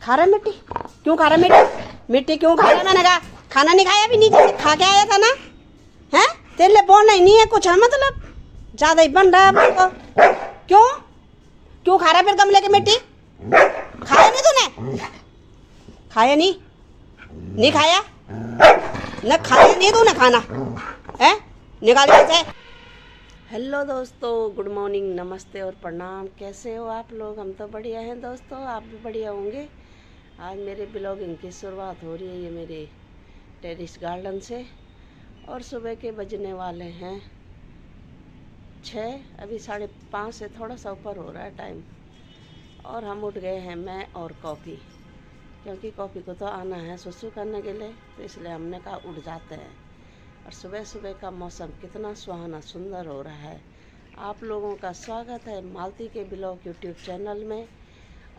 खा रहा है मिट्टी? क्यों खा रहा है मिट्टी? मिट्टी क्यों खा रहा है? मैंने कहा खाना नहीं खाया, अभी नीचे से खा के आया था ना। है तेरे लिए बोलना ही नहीं है कुछ है, मतलब ज्यादा ही बन रहा है तो। क्यों क्यों खा रहा है फिर गमले की मिट्टी? खाया नहीं तूने? खाया नहीं? नहीं खाया? न खाया नहीं तूने खाना है? निकाल कैसे? हेलो दोस्तों, गुड मॉर्निंग, नमस्ते और प्रणाम। कैसे हो आप लोग? हम तो बढ़िया हैं दोस्तों, आप भी बढ़िया होंगे। आज मेरे ब्लॉगिंग की शुरुआत हो रही है ये मेरे टेरिस गार्डन से, और सुबह के बजने वाले हैं 6। अभी 5:30 से थोड़ा सा ऊपर हो रहा है टाइम, और हम उठ गए हैं मैं और कॉफ़ी, क्योंकि कॉफ़ी को तो आना है सुसु करने के लिए, तो इसलिए हमने कहा उठ जाते हैं। और सुबह सुबह का मौसम कितना सुहाना सुंदर हो रहा है। आप लोगों का स्वागत है मालती के ब्लॉग यूट्यूब चैनल में,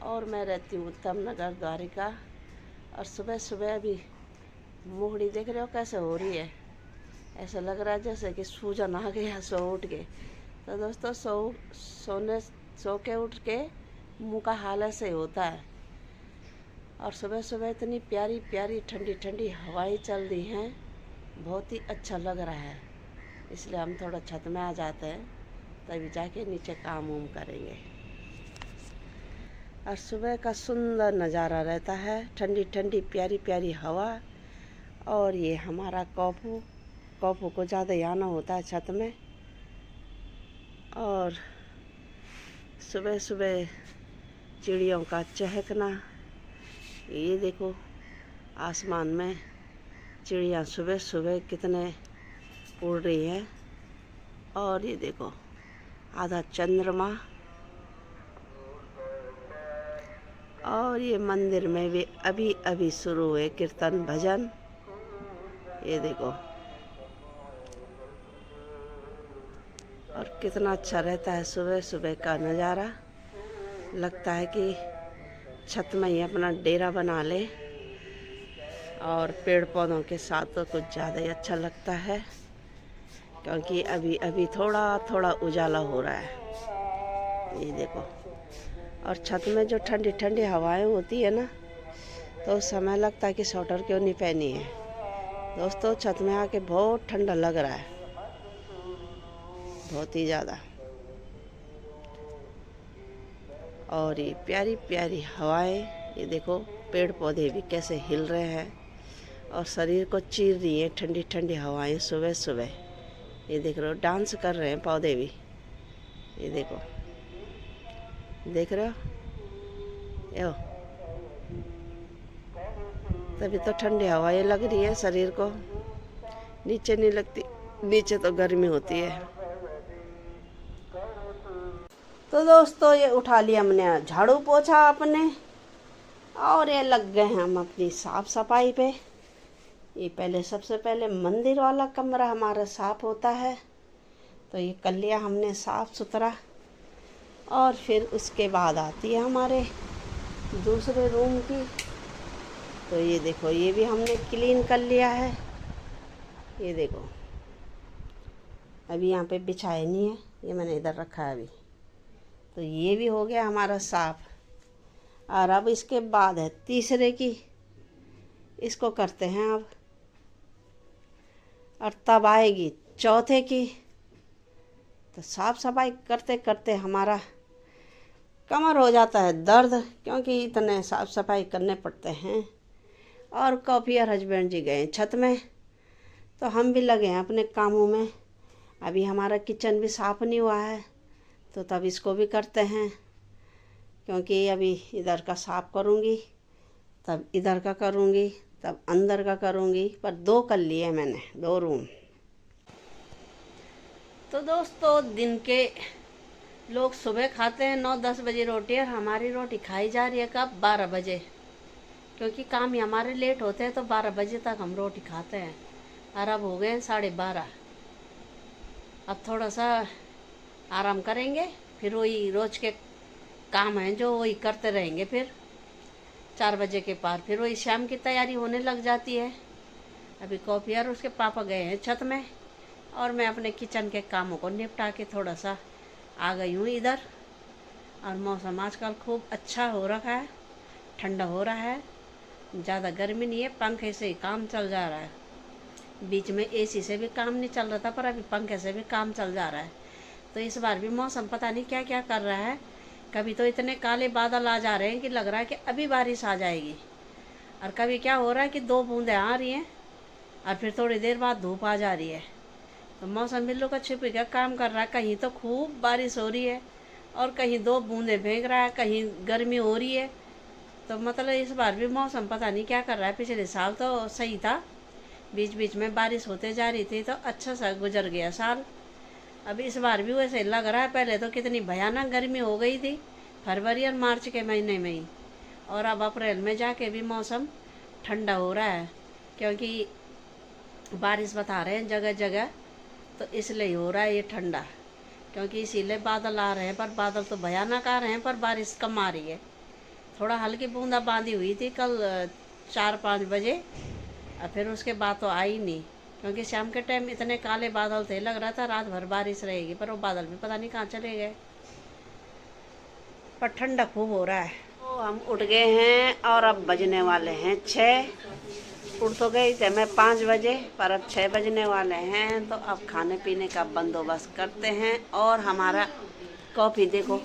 और मैं रहती हूँ उत्तम नगर द्वारिका। और सुबह सुबह अभी मोहड़ी देख रहे हो कैसे हो रही है, ऐसा लग रहा है जैसे कि सूजन आ गया सो उठ के। तो दोस्तों सो के उठ के मुँह का हाल ऐसे होता है। और सुबह सुबह इतनी प्यारी प्यारी ठंडी ठंडी हवाएं चल रही हैं, बहुत ही अच्छा लग रहा है। इसलिए हम थोड़ा छत में आ जाते हैं, तभी जाके नीचे काम वाम करेंगे। और सुबह का सुंदर नज़ारा रहता है, ठंडी ठंडी प्यारी प्यारी हवा। और ये हमारा कॉपू को ज़्यादा ही आना होता है छत में। और सुबह सुबह चिड़ियों का चहकना, ये देखो आसमान में चिड़िया सुबह सुबह कितने उड़ रही है। और ये देखो आधा चंद्रमा। और ये मंदिर में भी अभी अभी शुरू हुए कीर्तन भजन, ये देखो। और कितना अच्छा रहता है सुबह सुबह का नज़ारा। लगता है कि छत में ही अपना डेरा बना ले, और पेड़ पौधों के साथ तो कुछ ज़्यादा ही अच्छा लगता है, क्योंकि अभी अभी थोड़ा थोड़ा उजाला हो रहा है, ये देखो। और छत में जो ठंडी ठंडी हवाएं होती है ना, तो उस समय लगता है कि स्वेटर क्यों नहीं पहनी है। दोस्तों छत में आके बहुत ठंडा लग रहा है, बहुत ही ज़्यादा। और ये प्यारी प्यारी हवाएं, ये देखो पेड़ पौधे भी कैसे हिल रहे हैं और शरीर को चीर रही हैं ठंडी ठंडी हवाएं सुबह सुबह। ये देख रहे हो डांस कर रहे हैं पौधे भी, ये देखो, देख रहे हो यो। तभी तो ठंडी हवाएं लग रही है शरीर को, नीचे नहीं लगती, नीचे तो गर्मी होती है। तो दोस्तों ये उठा लिया हमने झाड़ू पोछा अपने, और ये लग गए हैं हम अपनी साफ सफाई पे। ये पहले सबसे पहले मंदिर वाला कमरा हमारा साफ होता है, तो ये कर लिया हमने साफ सुथरा। और फिर उसके बाद आती है हमारे दूसरे रूम की, तो ये देखो ये भी हमने क्लीन कर लिया है, ये देखो। अभी यहाँ पे बिछाया नहीं है, ये मैंने इधर रखा है अभी। तो ये भी हो गया हमारा साफ। और अब इसके बाद है तीसरे की, इसको करते हैं अब। और तब आएगी चौथे की। तो साफ सफाई करते करते हमारा कमर हो जाता है दर्द, क्योंकि इतने साफ सफाई करने पड़ते हैं। और कॉफ़ी और हस्बैंड जी गए छत में, तो हम भी लगे हैं अपने कामों में। अभी हमारा किचन भी साफ़ नहीं हुआ है, तो तब इसको भी करते हैं, क्योंकि अभी इधर का साफ़ करूँगी, तब इधर का करूँगी, तब अंदर का करूँगी। पर 2 कर लिए मैंने, 2 रूम। तो दोस्तों दिन के लोग सुबह खाते हैं 9-10 बजे रोटी, और हमारी रोटी खाई जा रही है कब? 12 बजे, क्योंकि काम ही हमारे लेट होते हैं, तो 12 बजे तक हम रोटी खाते हैं। और अब हो गए 12:30। अब थोड़ा सा आराम करेंगे, फिर वही रोज के काम हैं जो वही करते रहेंगे। फिर 4 बजे के पार फिर वही शाम की तैयारी होने लग जाती है। अभी कॉफ़ी और उसके पापा गए हैं छत में, और मैं अपने किचन के कामों को निपटा के थोड़ा सा आ गई हूँ इधर। और मौसम आजकल खूब अच्छा हो रखा है, ठंडा हो रहा है, ज़्यादा गर्मी नहीं है, पंखे से ही काम चल जा रहा है। बीच में एसी से भी काम नहीं चल रहा था, पर अभी पंखे से भी काम चल जा रहा है। तो इस बार भी मौसम पता नहीं क्या क्या कर रहा है। कभी तो इतने काले बादल आ जा रहे हैं कि लग रहा है कि अभी बारिश आ जाएगी, और कभी क्या हो रहा है कि 2 बूंदें आ रही हैं और फिर थोड़ी देर बाद धूप आ जा रही है। तो मौसम बिल्लू का छिपी का काम कर रहा है। कहीं तो खूब बारिश हो रही है और कहीं 2 बूंदें फेंक रहा है, कहीं गर्मी हो रही है। तो मतलब इस बार भी मौसम पता नहीं क्या कर रहा है। पिछले साल तो सही था, बीच बीच में बारिश होते जा रही थी, तो अच्छा सा गुजर गया साल। अब इस बार भी वैसे लग रहा है। पहले तो कितनी भयानक गर्मी हो गई थी फरवरी और मार्च के महीने में ही, और अब अप्रैल में जाके भी मौसम ठंडा हो रहा है, क्योंकि बारिश बता रहे हैं जगह जगह, तो इसलिए हो रहा है ये ठंडा। क्योंकि इसीलिए बादल आ रहे हैं, पर बादल तो भयानक आ रहे हैं, पर बारिश कम आ रही है। थोड़ा हल्की बूंदाबांदी हुई थी कल 4-5 बजे, और फिर उसके बाद तो आई नहीं, क्योंकि शाम के टाइम इतने काले बादल थे, लग रहा था रात भर बारिश रहेगी, पर वो बादल भी पता नहीं कहाँ चले गए। पर ठंडा खूब हो रहा है। तो हम उठ गए हैं और अब बजने वाले हैं 6। उठ तो गई थे मैं 5 बजे, पर अब 6 बजने वाले हैं। तो अब खाने पीने का बंदोबस्त करते हैं। और हमारा कॉफ़ी देखो,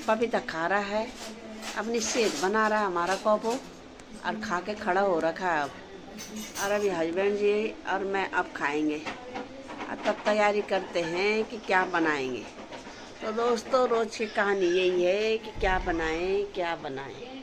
पपी तक खा रहा है, अपनी सेहत बना रहा है हमारा कॉपो, और खा के खड़ा हो रखा है अब। और अभी हस्बैंड जी और मैं अब खाएंगे, और तब तैयारी करते हैं कि क्या बनाएंगे। तो दोस्तों, रोज़ की कहानी यही है कि क्या बनाएं क्या बनाएं।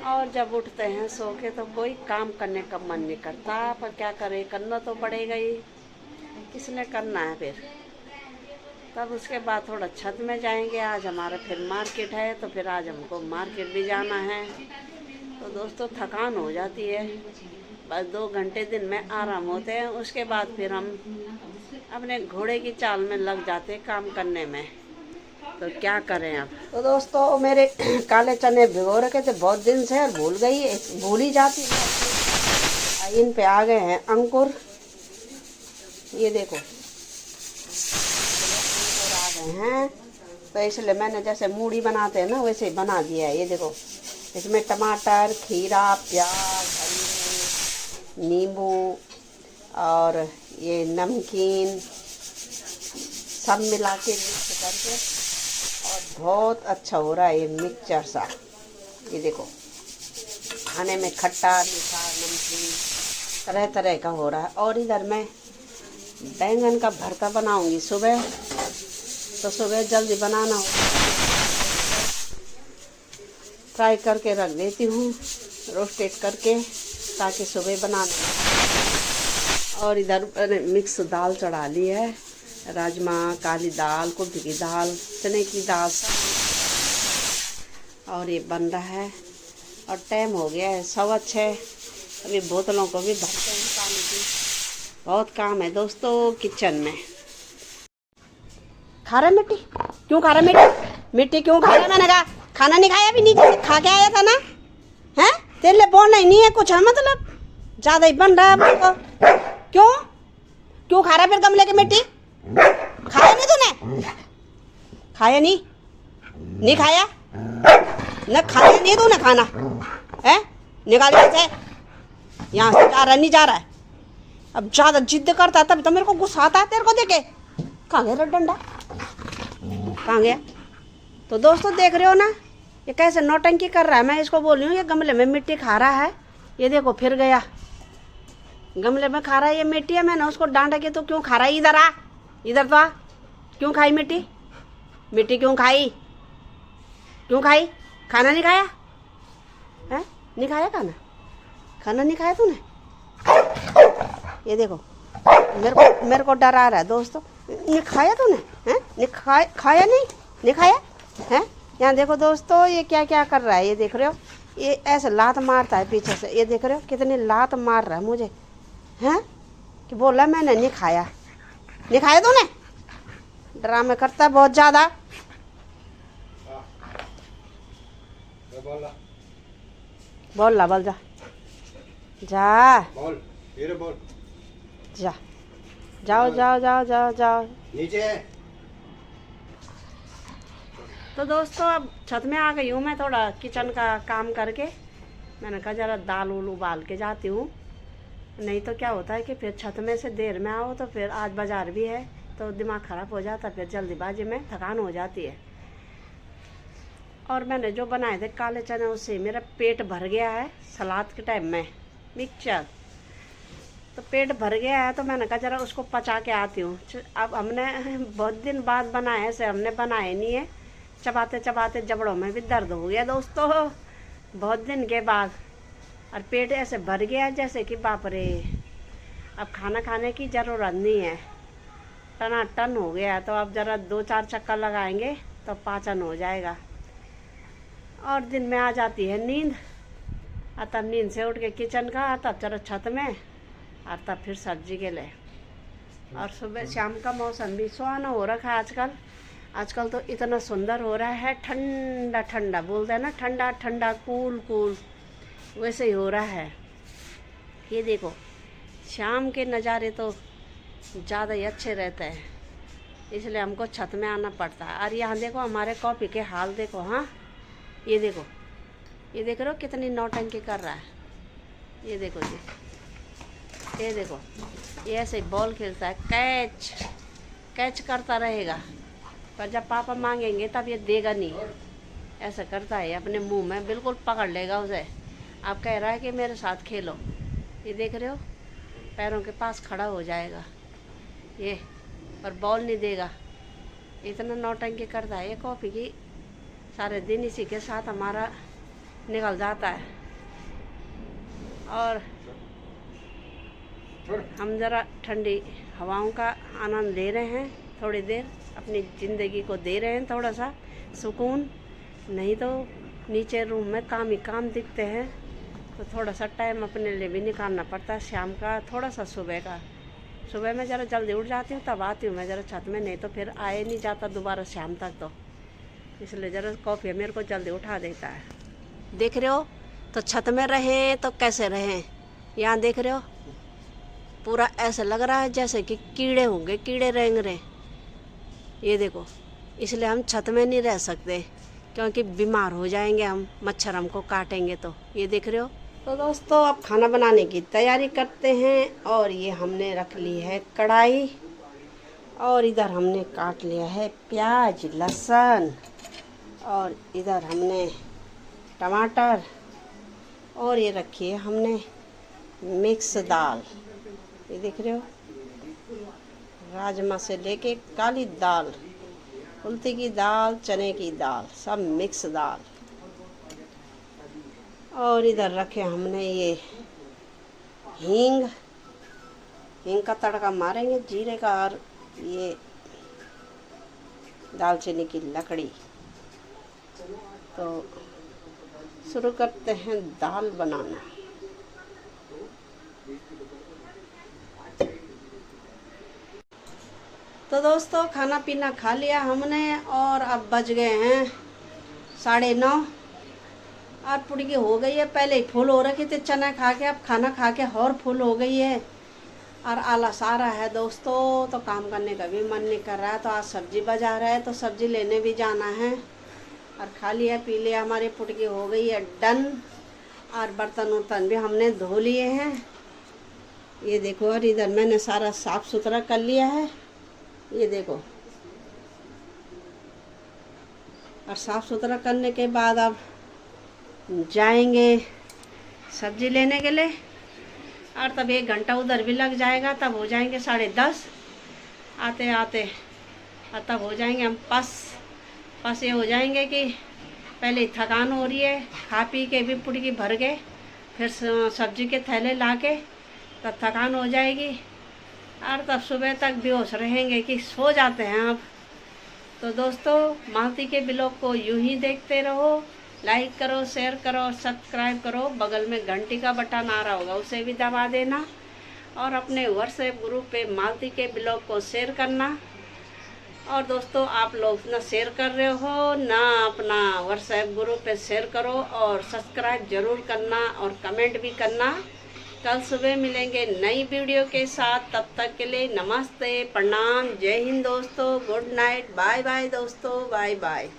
और जब उठते हैं सो के तो कोई काम करने का मन नहीं करता, पर क्या करें, करना तो पड़ेगा ही, इसलिए करना है। फिर तब उसके बाद थोड़ा छत में जाएंगे। आज हमारा फिर मार्केट है, तो फिर आज हमको मार्केट भी जाना है। तो दोस्तों, थकान हो जाती है, बस 2 घंटे दिन में आराम होते हैं, उसके बाद फिर हम अपने घोड़े की चाल में लग जाते हैं काम करने में। तो क्या करें अब। तो दोस्तों, मेरे काले चने भिगो रखे थे बहुत दिन से, और भूल ही जाती है। इन पे आ गए हैं अंकुर, ये देखो आ गए हैं। तो इसलिए मैंने जैसे मूढ़ी बनाते हैं ना, वैसे ही बना दिया है। ये देखो, इसमें टमाटर, खीरा, प्याज, हरी, नींबू और ये नमकीन सब मिला के मिक्स करके, और बहुत अच्छा हो रहा है ये मिक्सचर सा। ये देखो, खाने में खट्टा मीठा नमकीन तरह तरह का हो रहा है। और इधर मैं बैंगन का भरता बनाऊंगी सुबह, तो सुबह जल्दी बनाना हो, फ्राई करके रख देती हूँ, रोस्टेड करके, ताकि सुबह बनाना। और इधर मैंने मिक्स दाल चढ़ा ली है, राजमा, काली दाल, कुल्थ की दाल, चने की दाल, और ये बन रहा है। और टाइम हो गया है 6:15। अभी बोतलों को भी भरते हैं पानी की, बहुत काम है दोस्तों किचन में। खा रहा मिट्टी? क्यों खा रहा मिट्टी? मिट्टी क्यों खा रहा? मैंने कहा खाना नहीं खाया, अभी नीचे से खा के आया था ना, है? तेरे लिए बोलना ही नहीं है कुछ, है मतलब ज्यादा ही बन रहा है आपको। क्यों खा रहा फिर गमले की मिट्टी? खाया नहीं तूने? खाया नहीं खाया न, खाया नहीं तूने खाना, है? निकाल से, यहाँ से जा रहा नहीं जा रहा है। अब ज्यादा जिद करता तब तो मेरे को गुस्सा आता है तेरे को देखे। कहाँ गया डंडा, कहाँ गया? तो दोस्तों, देख रहे हो ना ये कैसे नौटंकी कर रहा है। मैं इसको बोल रही हूँ ये गमले में मिट्टी खा रहा है, ये देखो फिर गया गमले में खा रहा है ये मिट्टी है। मैंने उसको डांटा कि तू क्यों खा रहा है, इधर आ, इधर तो आ। क्यों खाई मिट्टी? मिट्टी क्यों खाई? क्यों खाई? खाना नहीं खाया है? नहीं खाया खाना? खाना नहीं खाया तूने? ये देखो, मेरे को डरा रहा है दोस्तों। नहीं खाया तूने? हैं? नहीं खाया नहीं खाया है? यहाँ देखो दोस्तों, ये क्या क्या कर रहा है, ये देख रहे हो, ये ऐसे लात मारता है पीछे से, ये देख रहे हो कितनी लात मार रहा है मुझे, हैं? कि बोल रहा मैंने नहीं खाया तूने? ड्रामे करता है बहुत ज्यादा। बोल जा जा, बोल जा, जाओ नीचे। तो दोस्तों, अब छत में आ गई हूँ मैं, थोड़ा किचन का काम करके। मैंने कहा ज़रा दाल उल उबाल के जाती हूँ, नहीं तो क्या होता है कि फिर छत में से देर में आओ तो फिर आज बाज़ार भी है तो दिमाग ख़राब हो जाता, फिर जल्दीबाजी में थकान हो जाती है। और मैंने जो बनाए थे काले चने उससे मेरा पेट भर गया है। सलाद के टाइम में मिक्सचर तो पेट भर गया है, तो मैंने कहा ज़रा उसको पचा के आती हूँ। अब हमने बहुत दिन बाद बनाए ऐसे, हमने बनाए नहीं है। चबाते चबाते जबड़ों में भी दर्द हो गया दोस्तों, बहुत दिन के बाद। और पेट ऐसे भर गया जैसे कि बाप रे, अब खाना खाने की ज़रूरत नहीं है, टनाटन हो गया है। तो अब ज़रा 2-4 चक्कर लगाएंगे तो पाचन हो जाएगा। और दिन में आ जाती है नींद, और तब नींद से उठ के किचन का, तब चलो छत में, और तब फिर सब्जी के लिए। और सुबह शाम का मौसम भी सुहाना हो रखा है आजकल तो इतना सुंदर हो रहा है, ठंडा ठंडा बोलते हैं ना, ठंडा ठंडा कूल कूल, वैसे ही हो रहा है। ये देखो शाम के नज़ारे तो ज़्यादा ही अच्छे रहते हैं, इसलिए हमको छत में आना पड़ता है। और यहाँ देखो हमारे कॉपी के हाल देखो, हाँ ये देखो, ये देख रहे हो कितनी नौटंकी कर रहा है। ये देखो जी, ये देखो, ये ऐसे बॉल खेलता है, कैच कैच करता रहेगा, पर जब पापा मांगेंगे तब ये देगा नहीं, ऐसा करता है अपने मुंह में, बिल्कुल पकड़ लेगा उसे। आप कह रहा है कि मेरे साथ खेलो, ये देख रहे हो पैरों के पास खड़ा हो जाएगा ये, पर बॉल नहीं देगा। इतना नौटंकी करता है ये कॉपी की, सारे दिन इसी के साथ हमारा निकल जाता है। और हम ज़रा ठंडी हवाओं का आनंद ले रहे हैं, थोड़ी देर अपनी ज़िंदगी को दे रहे हैं थोड़ा सा सुकून। नहीं तो नीचे रूम में काम ही काम दिखते हैं, तो थोड़ा सा टाइम अपने लिए भी निकालना पड़ता है, शाम का थोड़ा सा सुबह का। सुबह में ज़रा जल्दी उठ जाती हूँ तब आती हूँ मैं ज़रा छत में, नहीं तो फिर आए नहीं जाता दोबारा शाम तक, तो इसलिए ज़रा कॉफ़ी मेरे को जल्दी उठा देता है। देख रहे हो तो छत में रहें तो कैसे रहें, यहाँ देख रहे हो पूरा ऐसा लग रहा है जैसे कि कीड़े होंगे, कीड़े रेंग रहे। ये देखो, इसलिए हम छत में नहीं रह सकते क्योंकि बीमार हो जाएंगे हम, मच्छर हमको काटेंगे। तो ये देख रहे हो। तो दोस्तों अब खाना बनाने की तैयारी करते हैं। और ये हमने रख ली है कढ़ाई, और इधर हमने काट लिया है प्याज लहसुन, और इधर हमने टमाटर, और ये रखी है हमने मिक्स दाल। ये देख रहे हो, राजमा से लेके काली दाल, उल्टी की दाल, चने की दाल, सब मिक्स दाल। और इधर रखे हमने ये हींग, हींग का तड़का मारेंगे जीरे का, और ये दालचीनी की लकड़ी। तो शुरू करते हैं दाल बनाना। तो दोस्तों खाना पीना खा लिया हमने, और अब बज गए हैं 9:30, और पुड़गी हो गई है। पहले ही फुल हो रखी थी चना खा के, अब खाना खा के और फुल हो गई है, और आलस आ रहा है दोस्तों, तो काम करने का भी मन नहीं कर रहा है। तो आज सब्जी बाजार है तो सब्जी लेने भी जाना है। और खा लिया पी लिया, हमारी पुड़गी हो गई है डन, और बर्तन उर्तन भी हमने धो लिए हैं। ये देखो, और इधर मैंने सारा साफ सुथरा कर लिया है, ये देखो। और साफ़ सुथरा करने के बाद अब जाएंगे सब्जी लेने के लिए, और तब 1 घंटा उधर भी लग जाएगा, तब हो जाएंगे 10:30 आते आते, और तब हो जाएंगे हम पास ये हो जाएंगे कि पहले थकान हो रही है, खा पी के भी पुड़गी भर गए, फिर सब्जी के थैले ला के तब थकान हो जाएगी, और तब सुबह तक बेहोश रहेंगे कि सो जाते हैं अब। तो दोस्तों मालती के ब्लॉग को यूं ही देखते रहो, लाइक करो, शेयर करो और सब्सक्राइब करो। बगल में घंटी का बटन आ रहा होगा उसे भी दबा देना, और अपने व्हाट्सएप ग्रुप पे मालती के ब्लॉग को शेयर करना। और दोस्तों आप लोग ना शेयर कर रहे हो ना अपना व्हाट्सएप ग्रुप पे शेयर करो, और सब्सक्राइब ज़रूर करना और कमेंट भी करना। कल सुबह मिलेंगे नई वीडियो के साथ, तब तक के लिए नमस्ते, प्रणाम, जय हिंद दोस्तों, गुड नाइट, बाय बाय दोस्तों, बाय बाय।